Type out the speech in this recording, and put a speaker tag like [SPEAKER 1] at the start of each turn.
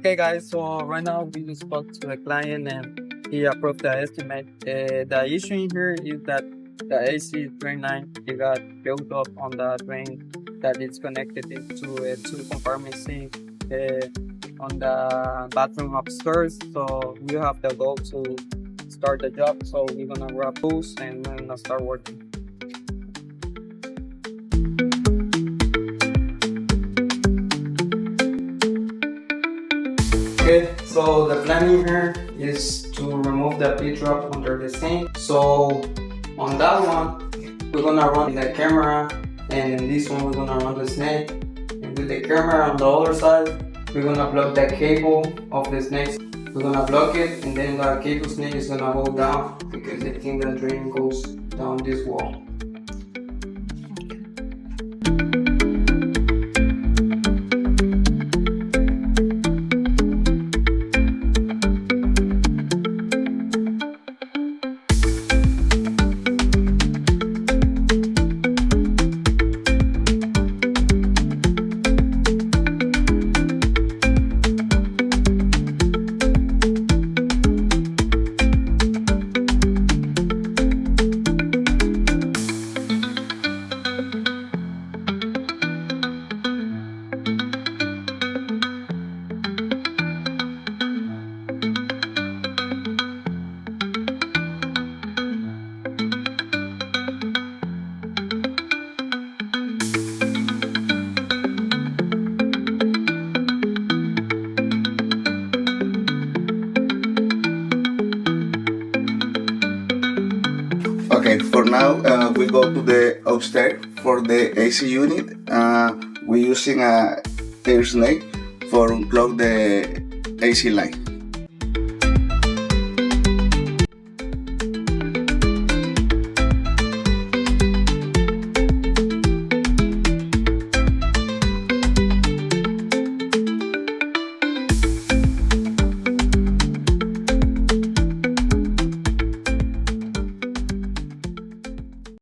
[SPEAKER 1] Okay guys, so right now we just spoke to a client and he approved the estimate. The issue in here is that the AC drain line it got built up on the drain that is connected into a two compartment sink on the bathroom upstairs. So we have the goal to start the job. So we're gonna grab tools and we're gonna start working. Okay, so the plan here is to remove the P-drop under the sink. So on that one, we're gonna run the camera, and in this one we're gonna run the snake. And with the camera on the other side, we're gonna block the cable of the snake. We're gonna block it, and then the cable snake is gonna hold down because I think the drain goes down this wall.
[SPEAKER 2] Okay, for now we go to the upstairs for the AC unit. We're using a air snake for unclog the AC line.